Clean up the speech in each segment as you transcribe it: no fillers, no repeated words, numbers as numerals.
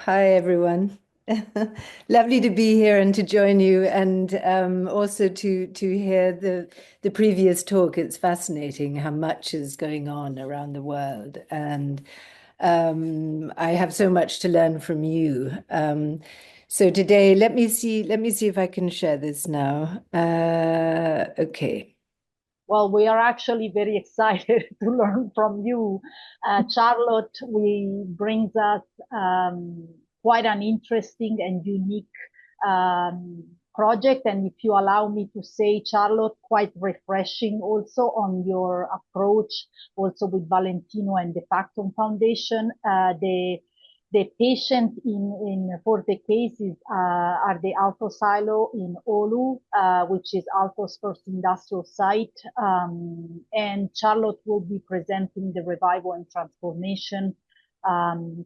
Hi, everyone. Lovely to be here and to join you, and also to hear the previous talk. It's fascinating how much is going on around the world, and I have so much to learn from you. So today, let me see if I can share this now. Okay. Well, we are actually very excited to learn from you. Charlotte we brings us quite an interesting and unique project. And if you allow me to say, Charlotte, quite refreshing also on your approach, also with Valentino and the Factum Foundation. The patient in for the cases are the AaltoSiilo in Oulu, which is Aalto's first industrial site. And Charlotte will be presenting the revival and transformation.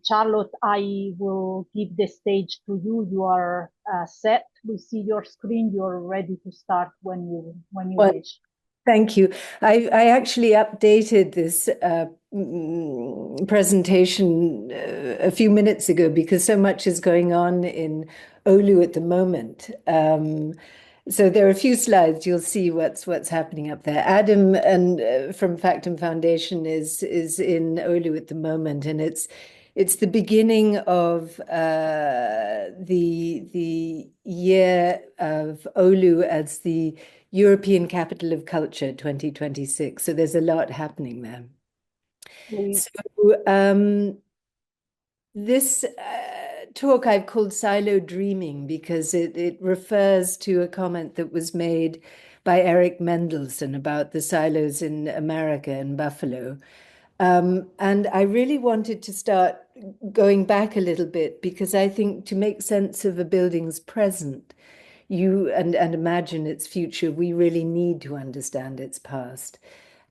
Charlotte, I will give the stage to you. You are set. We see your screen. You're ready to start when you Well, wish. thank you. I actually updated this presentation a few minutes ago because so much is going on in Oulu at the moment. So there are a few slides. You'll see what's happening up there. Adam and from Factum Foundation is in Oulu at the moment, and it's the beginning of the year of Oulu as the European Capital of Culture 2026. So there's a lot happening there. Please. So this talk I've called Silo Dreaming because it refers to a comment that was made by Eric Mendelsohn about the silos in America and Buffalo. And I really wanted to start going back a little bit because I think to make sense of a building's present, and imagine its future, we really need to understand its past.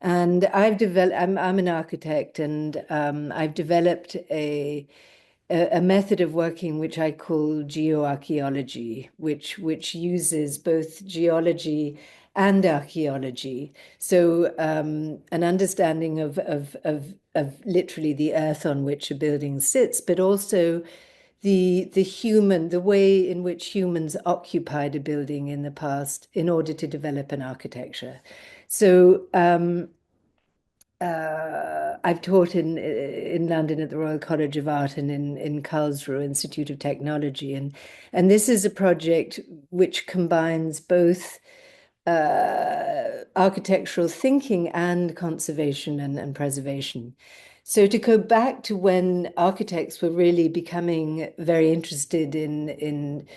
And I'm an architect, and I've developed a method of working which I call geoarchaeology, which uses both geology and archaeology. So an understanding of literally the earth on which a building sits, but also the way in which humans occupied a building in the past in order to develop an architecture. So I've taught in London at the Royal College of Art and in Karlsruhe Institute of Technology, and this is a project which combines both architectural thinking and conservation and preservation. So to go back to when architects were really becoming very interested in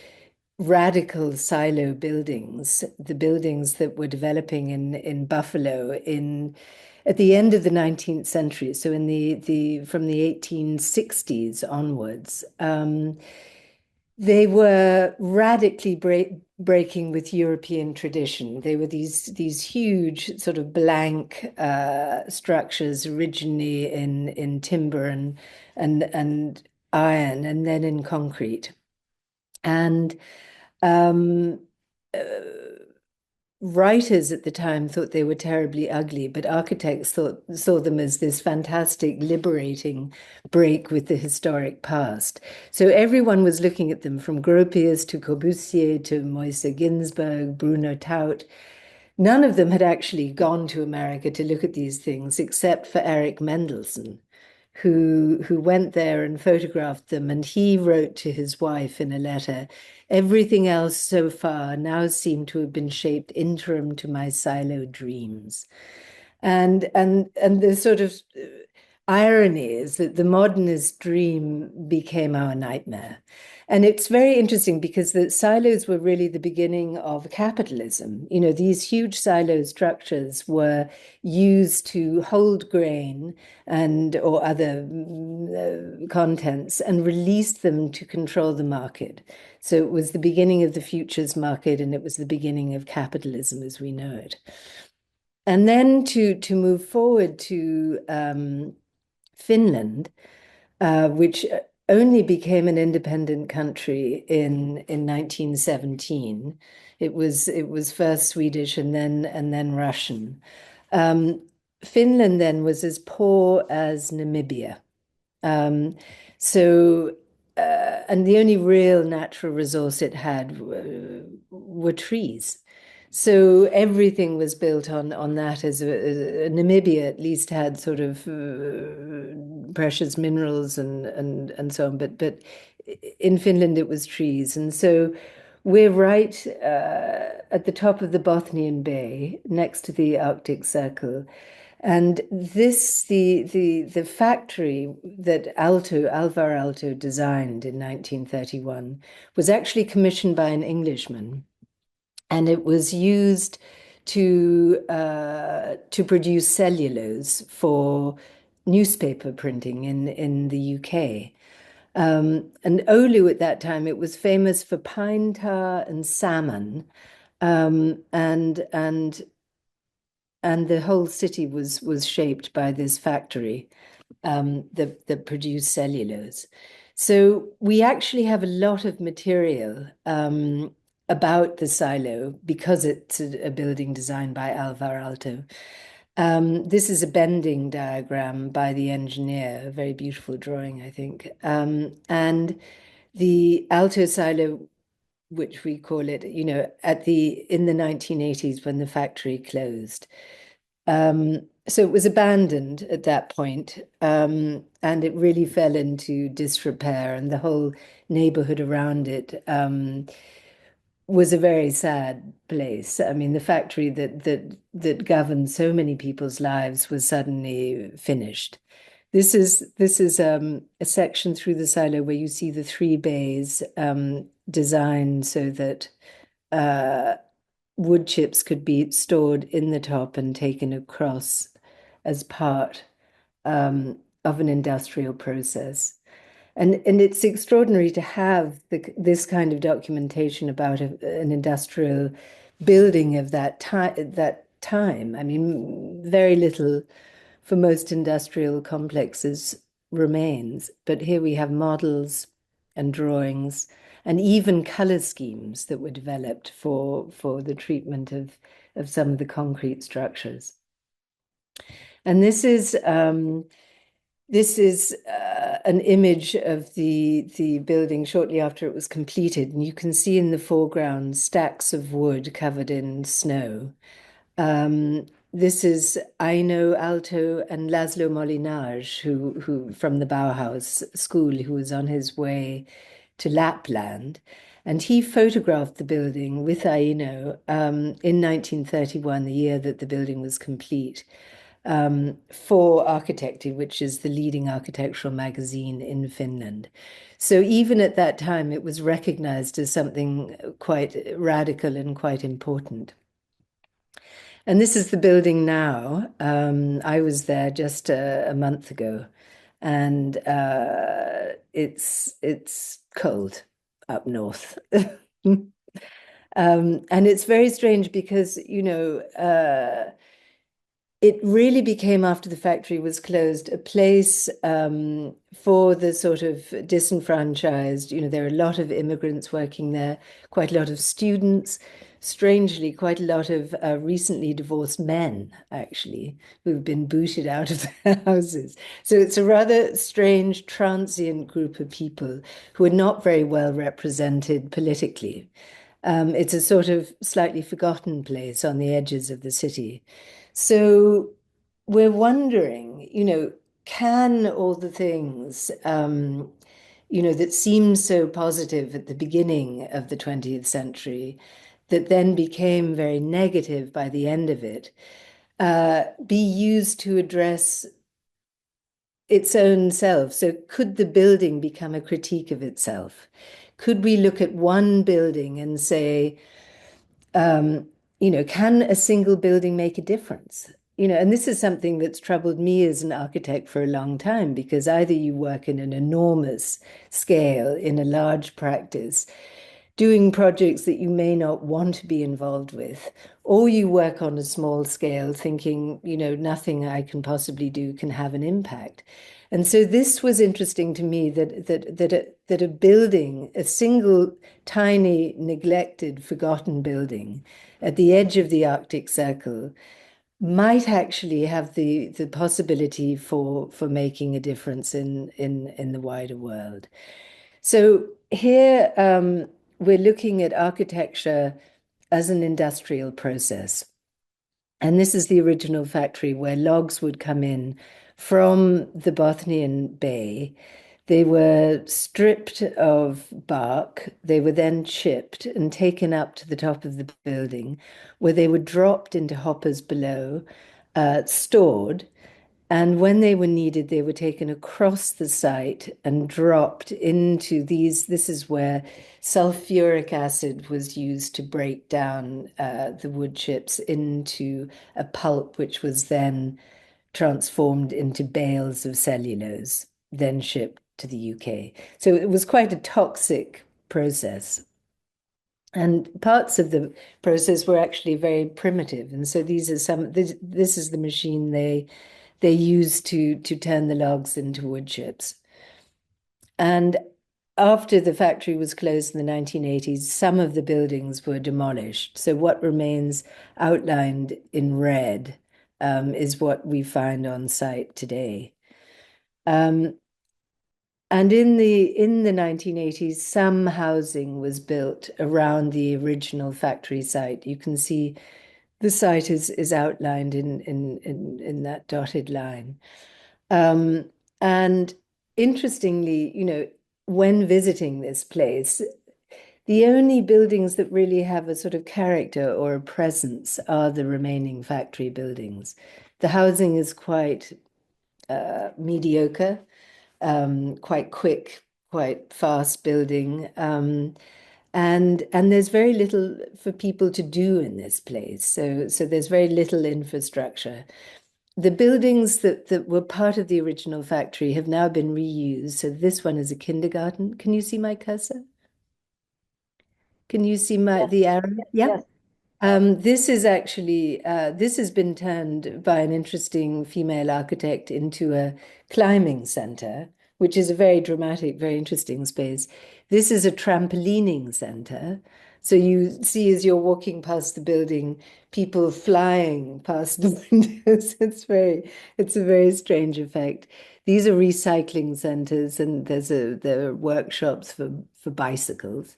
radical silo buildings, the buildings that were developing in Buffalo at the end of the 19th century, so in the from the 1860s onwards, they were radically breaking with European tradition. They were these huge sort of blank structures originally in timber and iron, and then in concrete. And um, uh, writers at the time thought they were terribly ugly, but architects saw them as this fantastic, liberating break with the historic past. So everyone was looking at them, from Gropius to Corbusier to Moise Ginsberg, Bruno Taut. None of them had actually gone to America to look at these things, except for Eric Mendelsohn, who went there and photographed them. And he wrote to his wife in a letter, "Everything else so far now seemed to have been shaped interim to my silo dreams." And the sort of irony is that the modernist dream became our nightmare. And it's very interesting because the silos were really the beginning of capitalism. You know, these huge silo structures were used to hold grain and or other contents and release them to control the market. So it was the beginning of the futures market, and it was the beginning of capitalism as we know it. And then to move forward to Finland, which only became an independent country in 1917. It was first Swedish and then Russian. Um, Finland then was as poor as Namibia. Um, so and the only real natural resource it had were trees. So everything was built on that. Namibia at least had sort of precious minerals and so on, but in Finland it was trees, and so we're right at the top of the Bothnian Bay, next to the Arctic Circle. And the factory that Alvar Aalto designed in 1931 was actually commissioned by an Englishman, and it was used to produce cellulose for newspaper printing in the UK. And Oulu at that time, it was famous for pine tar and salmon, um, and and and the whole city was shaped by this factory that produced cellulose. So we actually have a lot of material about the silo because it's a building designed by Alvar Aalto. This is a bending diagram by the engineer, a very beautiful drawing, I think. And the AaltoSiilo, which we call it, in the 1980s when the factory closed. So it was abandoned at that point, and it really fell into disrepair, and the whole neighborhood around it was a very sad place. I mean, the factory that governed so many people's lives was suddenly finished. This is a section through the silo where you see the three bays designed so that wood chips could be stored in the top and taken across as part of an industrial process. And it's extraordinary to have this kind of documentation about an industrial building of that time. I mean, very little for most industrial complexes remains, but here we have models and drawings and even color schemes that were developed for the treatment of some of the concrete structures. And this is an image of the building shortly after it was completed, and you can see in the foreground stacks of wood covered in snow. This is Aino Aalto and Laszlo Molinari, who from the Bauhaus school, who was on his way to Lapland. And he photographed the building with Aino in 1931, the year that the building was complete, for Architecture, which is the leading architectural magazine in Finland. So even at that time, it was recognized as something quite radical and quite important. And this is the building now. I was there just a month ago, and it's cold up north. And it's very strange because, it really became, after the factory was closed, a place for the sort of disenfranchised. There are a lot of immigrants working there, quite a lot of students, strangely, quite a lot of recently divorced men, actually, who've been booted out of their houses. So it's a rather strange, transient group of people who are not very well represented politically. It's a sort of slightly forgotten place on the edges of the city. So we're wondering, can all the things, that seemed so positive at the beginning of the 20th century, that then became very negative by the end of it, be used to address its own self? So could the building become a critique of itself? Could we look at one building and say, can a single building make a difference? And this is something that's troubled me as an architect for a long time, because either you work in an enormous scale in a large practice, doing projects that you may not want to be involved with, or you work on a small scale thinking, nothing I can possibly do can have an impact. And so this was interesting to me, that a building, a single tiny, neglected, forgotten building at the edge of the Arctic Circle, might actually have the possibility for making a difference in the wider world. So here we're looking at architecture as an industrial process. And this is the original factory where logs would come in from the Bothnian Bay. They were stripped of bark. They were then chipped and taken up to the top of the building, where they were dropped into hoppers below, stored. And when they were needed, they were taken across the site and dropped into these. This is where sulfuric acid was used to break down the wood chips into a pulp, which was then transformed into bales of cellulose, then shipped to the UK. So it was quite a toxic process. And parts of the process were actually very primitive. And so these are this is the machine they used to turn the logs into wood chips. And after the factory was closed in the 1980s, some of the buildings were demolished. So what remains outlined in red is what we find on site today. And in the 1980s, some housing was built around the original factory site. You can see the site is outlined in that dotted line. And interestingly, when visiting this place, the only buildings that really have a sort of character or a presence are the remaining factory buildings. The housing is quite mediocre, quite quick, quite fast building. And there's very little for people to do in this place. So there's very little infrastructure. The buildings that were part of the original factory have now been reused. So this one is a kindergarten. Can you see my cursor? Can you see Yes, the arrow? Yeah. yes. This is actually, this has been turned by an interesting female architect into a climbing center, which is a very dramatic, very interesting space. This is a trampolining center. So you see as you're walking past the building, people flying past the windows. It's a very strange effect. These are recycling centers, and there are workshops for bicycles.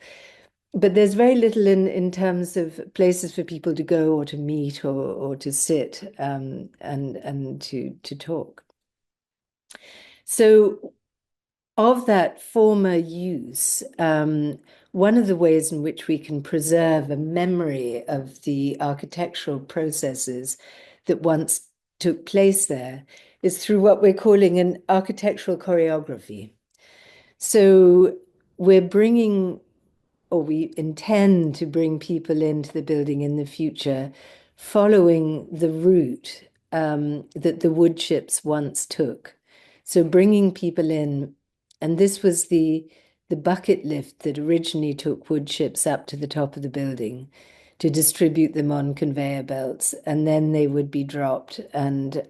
But there's very little in terms of places for people to go or to meet or to sit and to talk. So of that former use, one of the ways in which we can preserve a memory of the architectural processes that once took place there is through what we're calling an architectural choreography. So we're bringing or we intend to bring people into the building in the future following the route that the wood chips once took. So bringing people in, and this was the bucket lift that originally took wood chips up to the top of the building to distribute them on conveyor belts, and then they would be dropped and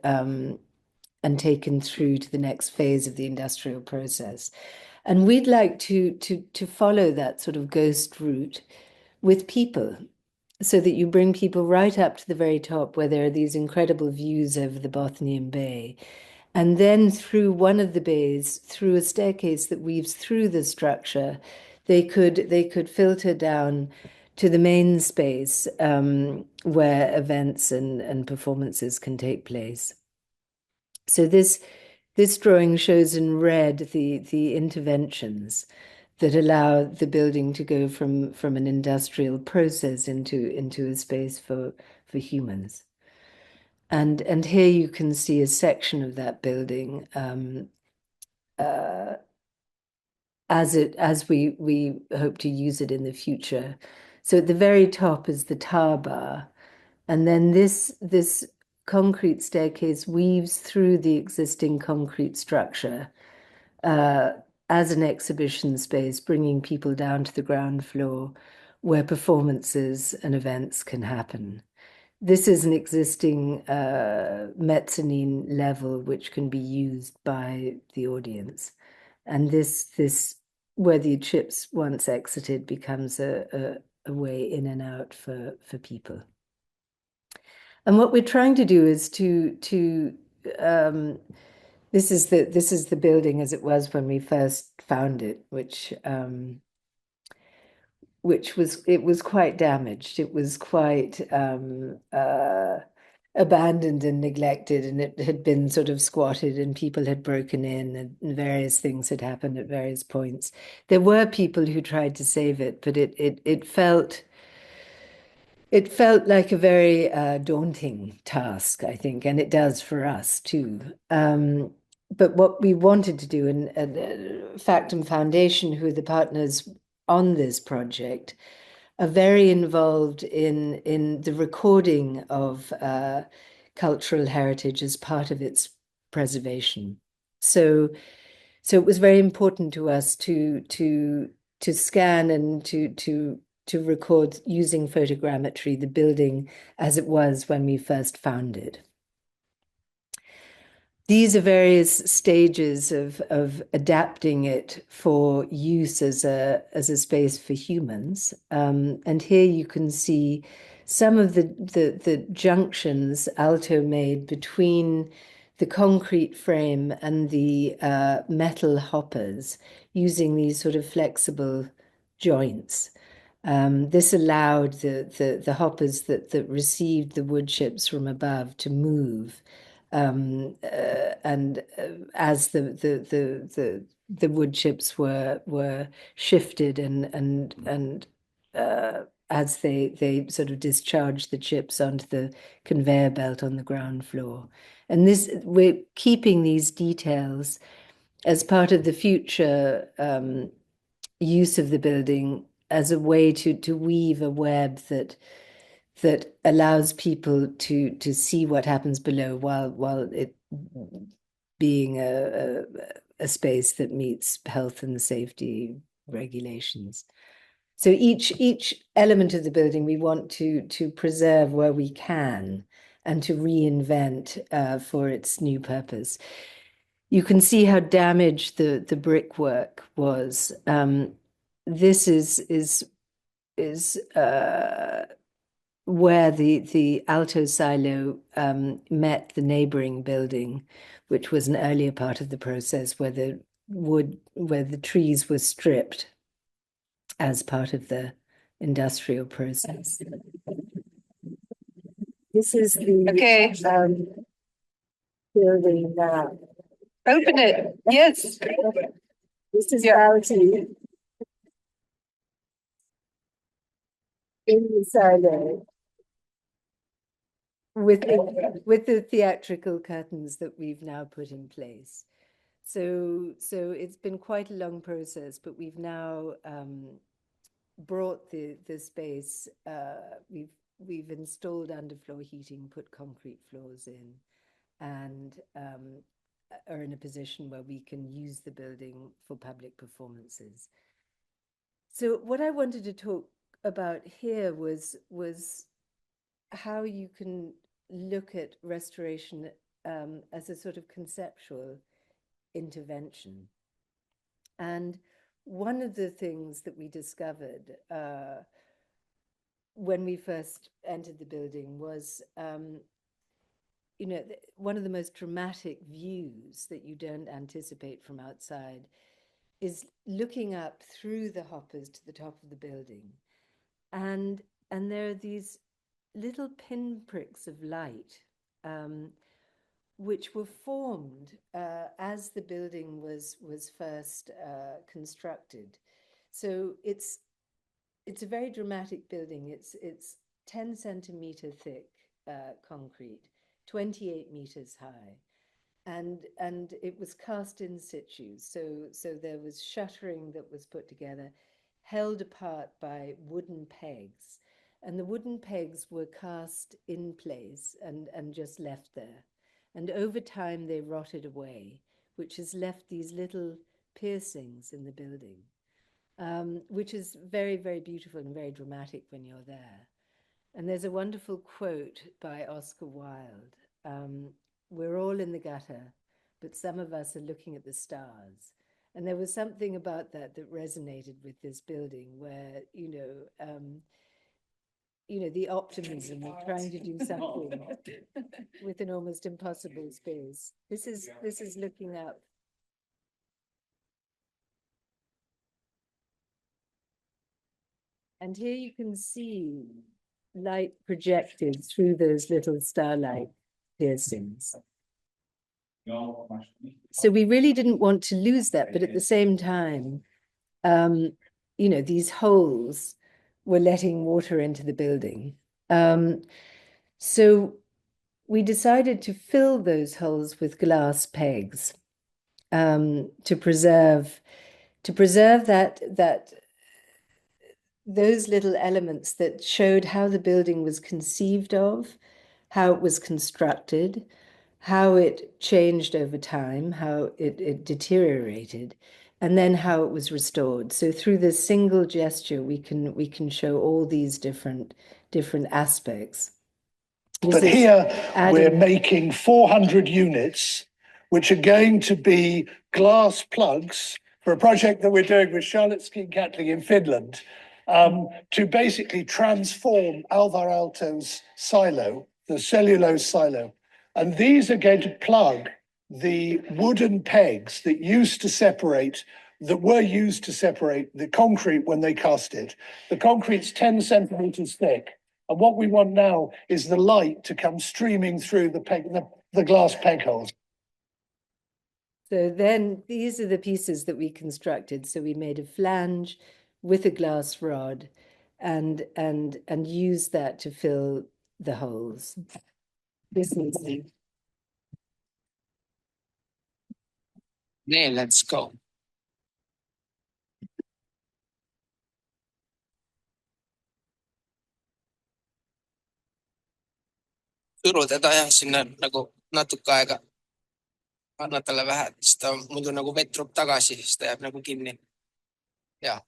taken through to the next phase of the industrial process. And we'd like to follow that sort of ghost route with people so that you bring people right up to the very top where there are these incredible views over the Bothnian Bay. And then through one of the bays, through a staircase that weaves through the structure, they could filter down to the main space where events and performances can take place. So this drawing shows in red the interventions that allow the building to go from an industrial process into a space for humans. And here you can see a section of that building uh, as we hope to use it in the future. So at the very top is the tar bar, and then this concrete staircase weaves through the existing concrete structure uh, as an exhibition space, bringing people down to the ground floor where performances and events can happen. This is an existing mezzanine level which can be used by the audience. And this where the chips once exited becomes a way in and out for people. And what we're trying to do is to This is the building as it was when we first found it, which was it was quite damaged. It was quite abandoned and neglected, and it had been sort of squatted, and people had broken in, and various things had happened at various points. There were people who tried to save it, but it felt like a very daunting task, I think, and it does for us too. But what we wanted to do, and Factum Foundation, who are the partners on this project, are very involved in the recording of cultural heritage as part of its preservation. So it was very important to us to scan and to record using photogrammetry the building as it was when we first found it. These are various stages of adapting it for use as a space for humans. And here you can see some of the junctions Aalto made between the concrete frame and the metal hoppers using these sort of flexible joints. This allowed the hoppers that received the wood chips from above to move, and as the wood chips were shifted and as they sort of discharged the chips onto the conveyor belt on the ground floor. And this, we're keeping these details as part of the future use of the building as a way to weave a web that allows people to see what happens below while it being a space that meets health and safety regulations. So each element of the building we want to preserve where we can and to reinvent for its new purpose. You can see how damaged the brickwork was. This is where the AaltoSiilo met the neighboring building, which was an earlier part of the process where the trees were stripped as part of the industrial process. This is the Okay, building now. open it. Yes. This is Yeah. Alti in the silo with the theatrical curtains that we've now put in place. So it's been quite a long process, but we've now brought the space. We've installed underfloor heating, put concrete floors in, and are in a position where we can use the building for public performances. So what I wanted to talk about here was how you can look at restoration as a sort of conceptual intervention. And one of the things that we discovered when we first entered the building was, one of the most dramatic views that you don't anticipate from outside is looking up through the hoppers to the top of the building. And there are these little pinpricks of light, which were formed as the building was first constructed. So it's a very dramatic building. It's 10 centimeter thick concrete, 28 meters high, and it was cast in situ. So there was shuttering that was put together, held apart by wooden pegs, and the wooden pegs were cast in place and just left there. And over time they rotted away, which has left these little piercings in the building, which is very, very beautiful and very dramatic when you're there. And there's a wonderful quote by Oscar Wilde. We're all in the gutter, but some of us are looking at the stars. And there was something about that resonated with this building where, the optimism of trying to do something with an almost impossible space. This is looking up. And here you can see light projected through those little starlight piercings. So we really didn't want to lose that, but at the same time, these holes were letting water into the building. So we decided to fill those holes with glass pegs to preserve that those little elements that showed how the building was conceived of, how it was constructed, how it changed over time, how it deteriorated, and then how it was restored. So through this single gesture, we can show all these different aspects. But here we're making 400 units, which are going to be glass plugs for a project that we're doing with Charlotte Skene Catling in Finland, to basically transform Alvar Aalto's silo, the cellulose silo. And these are going to plug the wooden pegs that were used to separate the concrete when they cast it. The concrete's 10 centimeters thick. And what we want now is the light to come streaming through the glass peg holes. So then these are the pieces that we constructed. So we made a flange with a glass rod and used that to fill the holes. This is the... Yeah, let's go. Suru teda jah sinna nagu natuke aega, anna talle vähe, siis ta muidu nagu vetrub tagasi, siis ta jääb nagu kinni. Ja.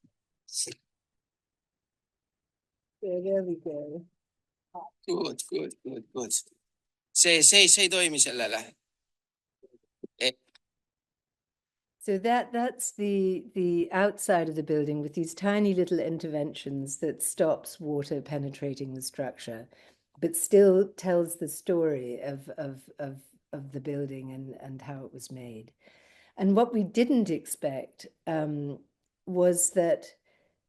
There we go. Good. See ei toimi sellele. So that's the outside of the building with these tiny little interventions that stops water penetrating the structure, but still tells the story of the building and how it was made. And what we didn't expect was that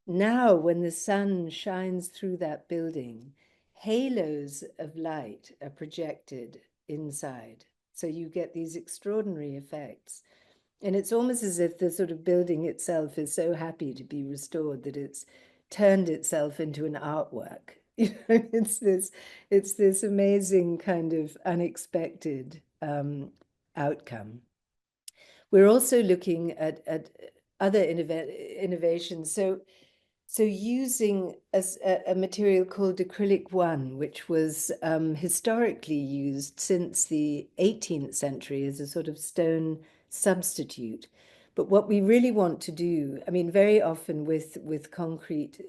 now when the sun shines through that building, halos of light are projected inside. So you get these extraordinary effects. And it's almost as if the sort of building itself is so happy to be restored that it's turned itself into an artwork. It's this amazing kind of unexpected outcome. We're also looking at other innovations. So using a material called acrylic 1, which was historically used since the 18th century as a sort of stone substitute. But what we really want to do, I mean, very often with concrete,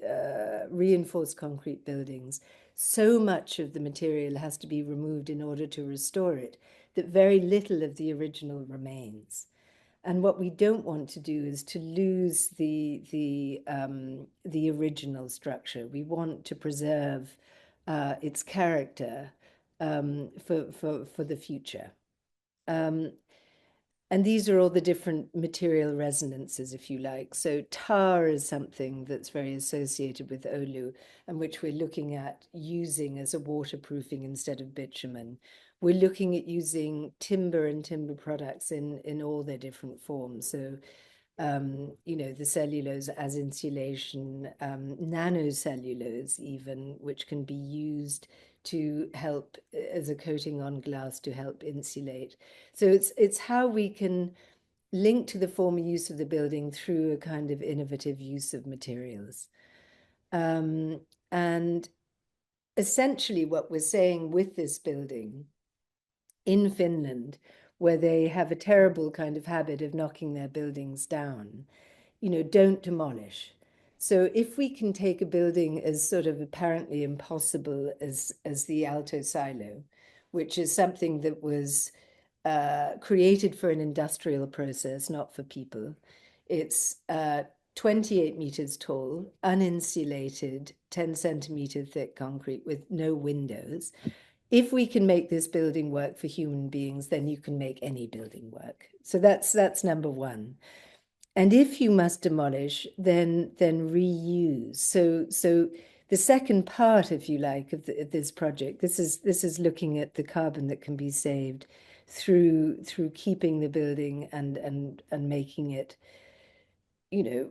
reinforced concrete buildings, so much of the material has to be removed in order to restore it, that very little of the original remains. And what we don't want to do is to lose the original structure. We want to preserve its character for the future. And these are all the different material resonances, if you like. So tar is something that's very associated with Oulu and which we're looking at using as a waterproofing instead of bitumen. We're looking at using timber and timber products in all their different forms. So, the cellulose as insulation, nanocellulose even, which can be used to help as a coating on glass to help insulate. So it's how we can link to the former use of the building through a kind of innovative use of materials. And essentially what we're saying with this building in Finland, where they have a terrible kind of habit of knocking their buildings down, don't demolish. So if we can take a building as sort of apparently impossible as the AaltoSiilo, which is something that was created for an industrial process, not for people. It's 28 meters tall, uninsulated, 10 centimeter thick concrete with no windows. If we can make this building work for human beings, then you can make any building work. So that's number one. And if you must demolish, then reuse. So the second part, if you like, of this project, this is looking at the carbon that can be saved through keeping the building and making it, you know,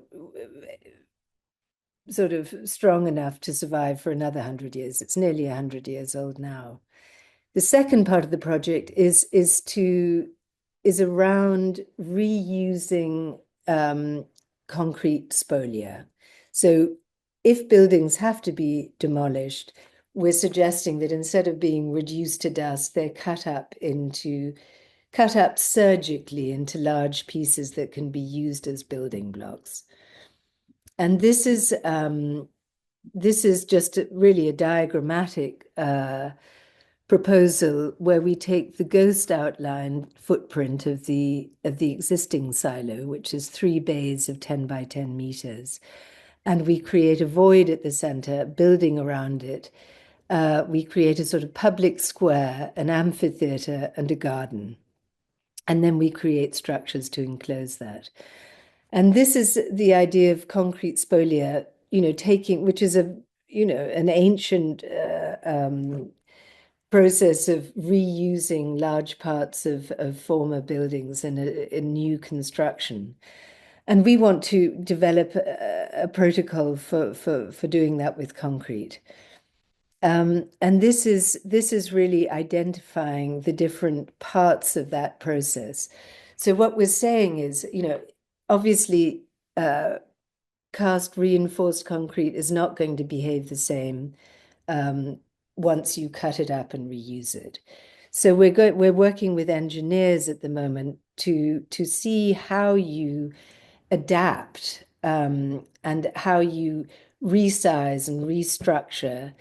sort of strong enough to survive for another 100 years. It's nearly 100 years old now. The second part of the project is around reusing concrete spolia. So if buildings have to be demolished, we're suggesting that instead of being reduced to dust, they're cut up surgically into large pieces that can be used as building blocks. And this is just really a diagrammatic proposal where we take the ghost outline footprint of the existing silo, which is 3 bays of 10 by 10 meters, and we create a void at the center, building around it. We create a sort of public square, an amphitheater, and a garden, and then we create structures to enclose that. And this is the idea of concrete spolia, which is an ancient process of reusing large parts of former buildings in a new construction. And we want to develop a protocol for doing that with concrete. And this is really identifying the different parts of that process. So what we're saying is, obviously, cast reinforced concrete is not going to behave the same once you cut it up and reuse it. So we're working with engineers at the moment to see how you adapt and how you resize and restructure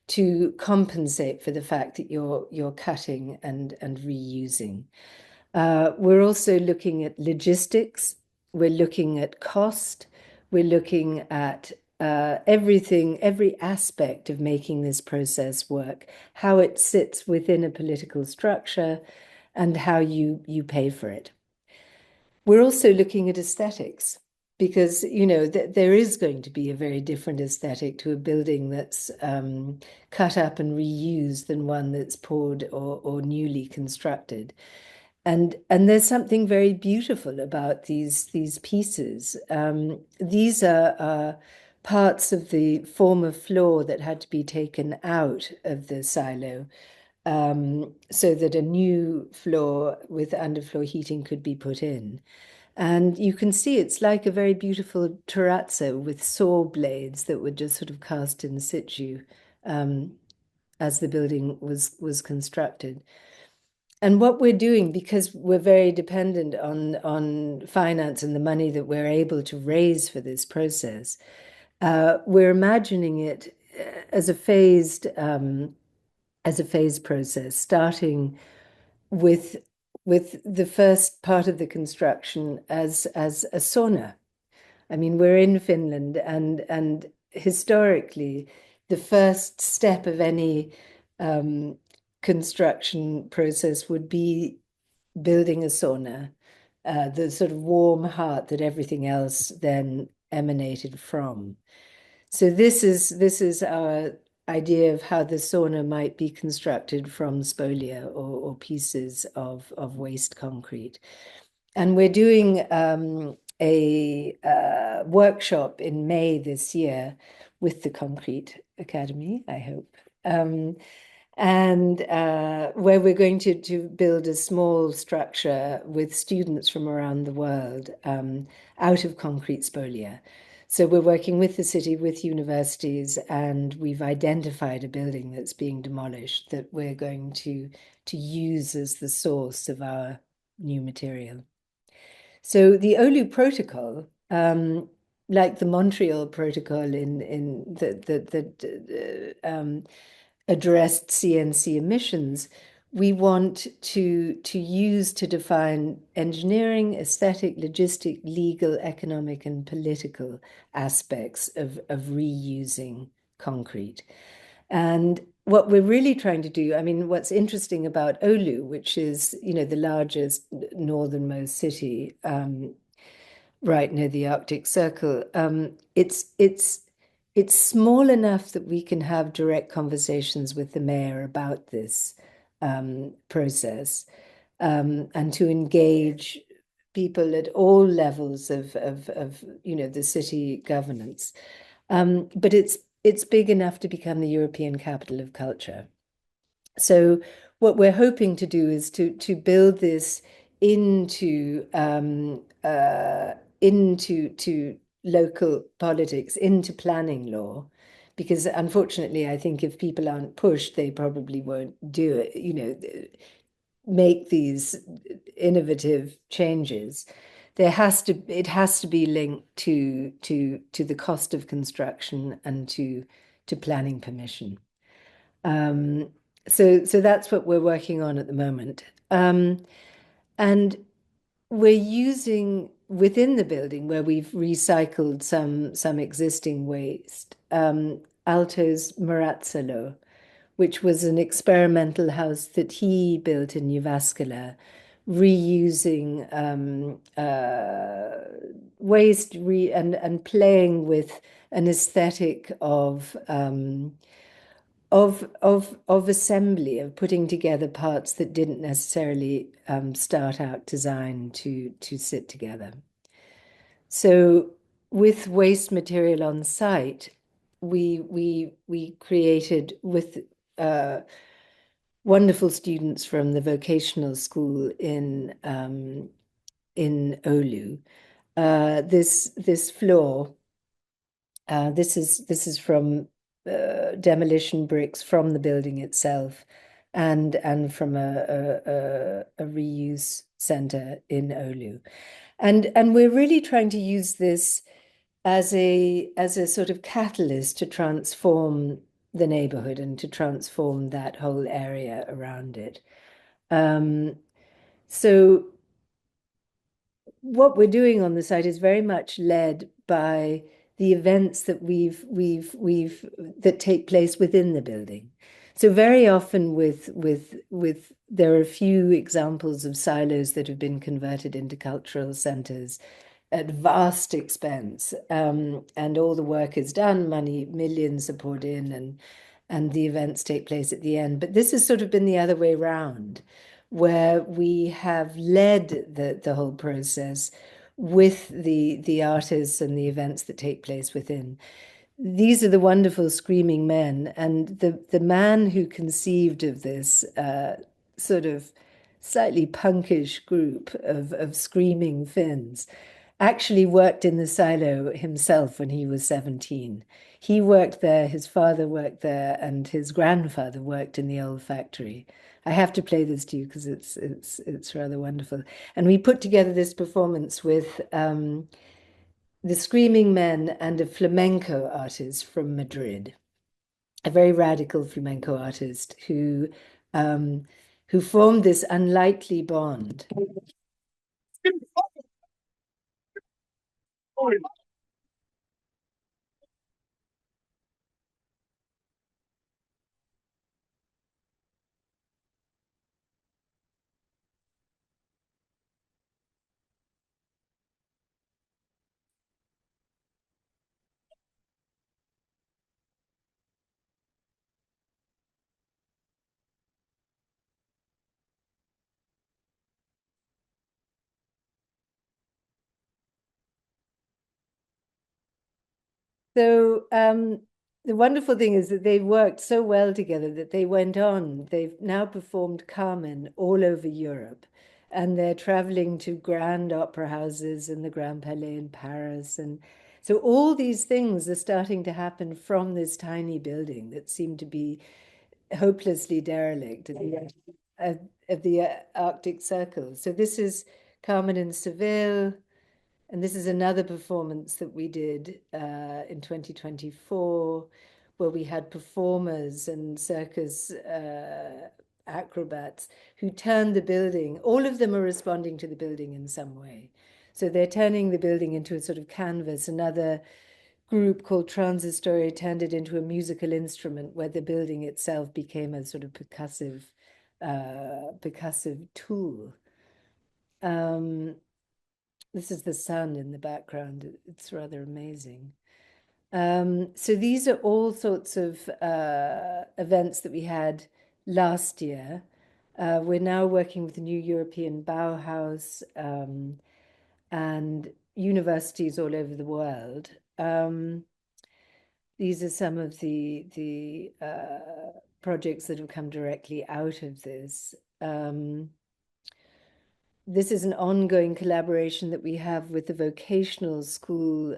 to compensate for the fact that you're cutting and reusing. We're also looking at logistics. We're looking at cost. We're looking at every aspect of making this process work, how it sits within a political structure, and how you pay for it. We're also looking at aesthetics, because there is going to be a very different aesthetic to a building that's cut up and reused than one that's poured or newly constructed. And there's something very beautiful about these pieces. These are parts of the former floor that had to be taken out of the silo, so that a new floor with underfloor heating could be put in. And you can see it's like a very beautiful terrazzo with saw blades that were just sort of cast in situ as the building was constructed. And what we're doing, because we're very dependent on finance and the money that we're able to raise for this process, we're imagining it as a phased process, starting with the first part of the construction as a sauna. I mean, we're in Finland, and historically, the first step of any construction process would be building a sauna, the sort of warm heart that everything else then emanated from. So this is our idea of how the sauna might be constructed from spolia or pieces of waste concrete. And we're doing a workshop in May this year with the Concrete Academy, I hope. And where we're going to build a small structure with students from around the world out of concrete spolia. So we're working with the city, with universities, and we've identified a building that's being demolished that we're going to use as the source of our new material. So the Oulu Protocol, like the Montreal Protocol that addressed CNC emissions, we want to use to define engineering, aesthetic, logistic, legal, economic, and political aspects of reusing concrete. And what we're really trying to do, I mean, what's interesting about Oulu, which is, the largest northernmost city right near the Arctic Circle, it's small enough that we can have direct conversations with the mayor about this process, and to engage people at all levels of the city governance. But it's big enough to become the European capital of culture. So what we're hoping to do is to build this into into local politics, into planning law, because unfortunately, I think if people aren't pushed, they probably won't do it, make these innovative changes. It has to be linked to the cost of construction and to planning permission. So that's what we're working on at the moment. And we're using within the building where we've recycled some existing waste, Aalto's Marazzolo, which was an experimental house that he built in Jyväskylä, reusing waste and playing with an aesthetic of assembly, of putting together parts that didn't necessarily start out designed to sit together. So with waste material on site, we created with wonderful students from the vocational school in Oulu. This floor. This is from demolition bricks from the building itself, and from a reuse center in Oulu, and we're really trying to use this as a sort of catalyst to transform the neighborhood and to transform that whole area around it. So what we're doing on the site is very much led by the events that that take place within the building. So very often there are a few examples of silos that have been converted into cultural centers at vast expense, and all the work is done, millions are poured in, and the events take place at the end. But this has sort of been the other way around, where we have led the whole process with the artists and the events that take place within. These are the wonderful Screaming Men, and the man who conceived of this sort of slightly punkish group of screaming Finns actually worked in the silo himself when he was 17. He worked there, his father worked there, and his grandfather worked in the old factory. I have to play this to you because it's rather wonderful. And we put together this performance with the Screaming Men and a flamenco artist from Madrid, a very radical flamenco artist who formed this unlikely bond. So the wonderful thing is that they've worked so well together that they went on. They've now performed Carmen all over Europe, and they're traveling to grand opera houses and the Grand Palais in Paris. And so all these things are starting to happen from this tiny building that seemed to be hopelessly derelict at the Arctic Circle. So this is Carmen in Seville. And this is another performance that we did in 2024, where we had performers and circus acrobats who turned the building. All of them are responding to the building in some way. So they're turning the building into a sort of canvas. Another group called Transistor turned it into a musical instrument where the building itself became a sort of percussive tool. This is the sun in the background. It's rather amazing. So these are all sorts of events that we had last year. We're now working with the New European Bauhaus and universities all over the world. These are some of the projects that have come directly out of this. This is an ongoing collaboration that we have with the vocational school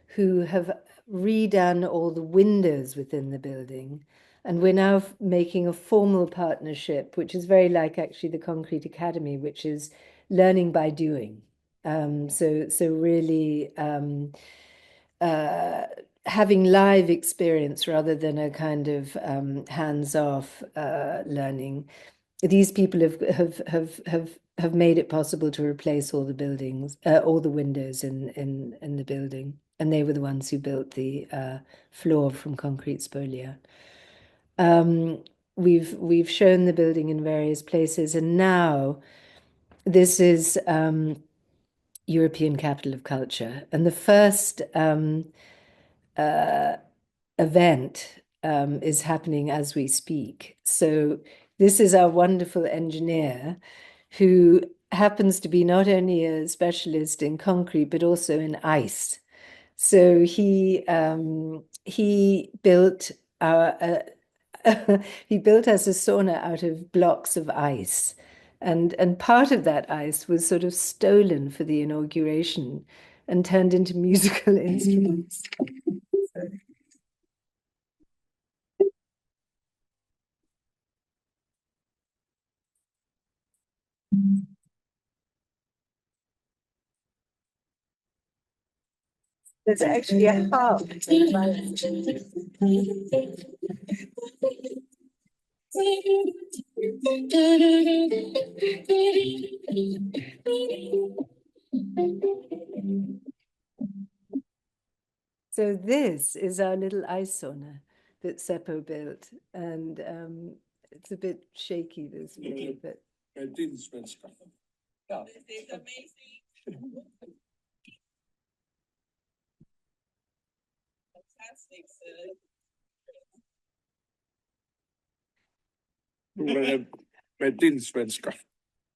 who have redone all the windows within the building. And we're now making a formal partnership, which is very like actually the Concrete Academy, which is learning by doing. So really having live experience rather than a kind of hands-off learning. These people have made it possible to replace all the buildings, all the windows in the building, and they were the ones who built the floor from concrete spolia. We've shown the building in various places, and now this is European Capital of Culture, and the first event is happening as we speak. So this is our wonderful engineer who happens to be not only a specialist in concrete, but also in ice. So he built our he built us a sauna out of blocks of ice. And part of that ice was sort of stolen for the inauguration and turned into musical instruments. There's actually a harp. So this is our little ice sauna that Seppo built, and it's a bit shaky this way, but Yeah. This is amazing. Fantastic, sir.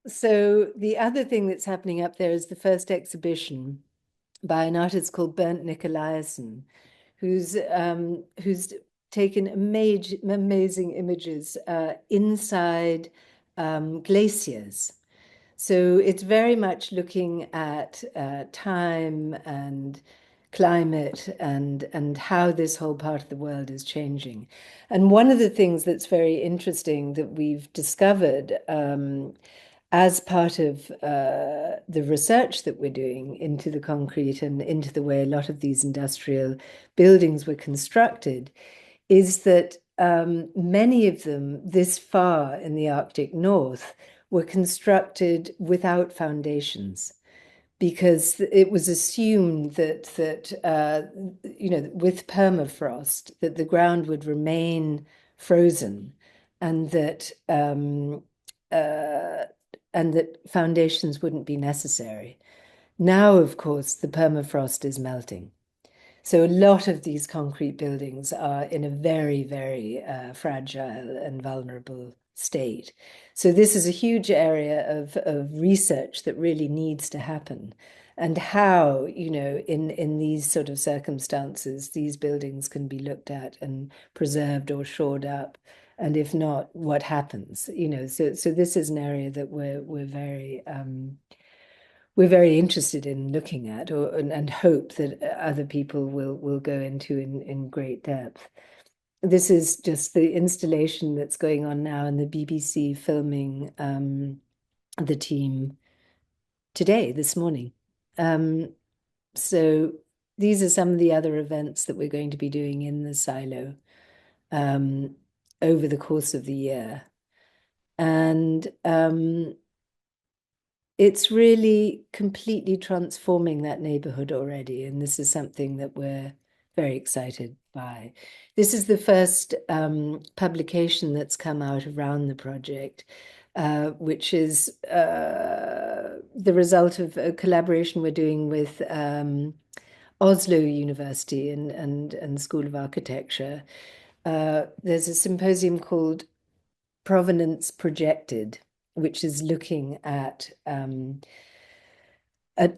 So the other thing that's happening up there is the first exhibition by an artist called Bernd Nicolaisen, who's taken amazing images inside glaciers. So it's very much looking at time and climate and how this whole part of the world is changing. And one of the things that's very interesting that we've discovered as part of the research that we're doing into the concrete and into the way a lot of these industrial buildings were constructed is that many of them this far in the Arctic North were constructed without foundations, because it was assumed that you know, with permafrost, that the ground would remain frozen, and that foundations wouldn't be necessary. Now, of course, the permafrost is melting. So a lot of these concrete buildings are in a very, very fragile and vulnerable state. So this is a huge area of research that really needs to happen. And how, you know, in these sort of circumstances, these buildings can be looked at and preserved or shored up. And if not, what happens? You know, so this is an area that we're very interested in looking at, and hope that other people will go into in great depth. This is just the installation that's going on now in the BBC filming the team this morning. So these are some of the other events that we're going to be doing in the silo over the course of the year. And it's really completely transforming that neighborhood already. And this is something that we're very excited by. This is the first publication that's come out around the project, which is the result of a collaboration we're doing with Oslo University and School of Architecture. There's a symposium called Provenance Projected, which is looking at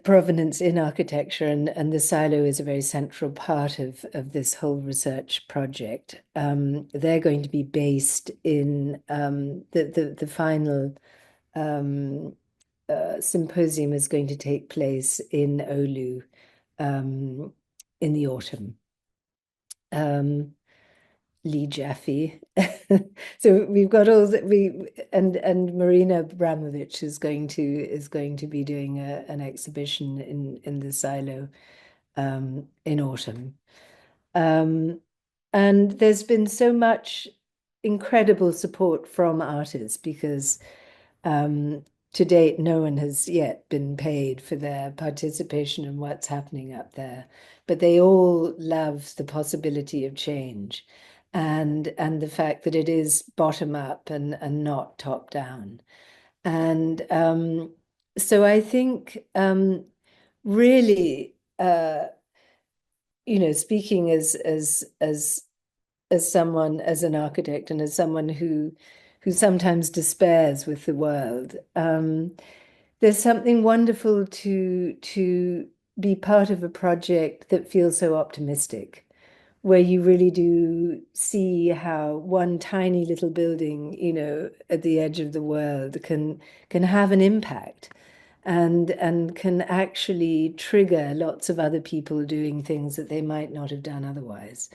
provenance in architecture, and the silo is a very central part of this whole research project. They're going to be based in the final symposium is going to take place in Oulu in the autumn. Lee Jaffe. So we've got all that and Marina Abramovich is going to be doing an exhibition in the silo in autumn. And there's been so much incredible support from artists because to date, no one has yet been paid for their participation in what's happening up there, but they all love the possibility of change and the fact that it is bottom up and not top down. And so I think really, speaking as someone, as an architect and as someone who sometimes despairs with the world, there's something wonderful to be part of a project that feels so optimistic, where you really do see how one tiny little building, at the edge of the world can have an impact and can actually trigger lots of other people doing things that they might not have done otherwise.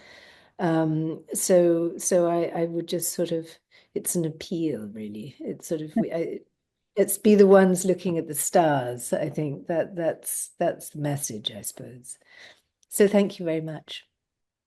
So I would just sort of, it's an appeal, really. It's sort of, let's be the ones looking at the stars. I think that's the message, I suppose. So thank you very much.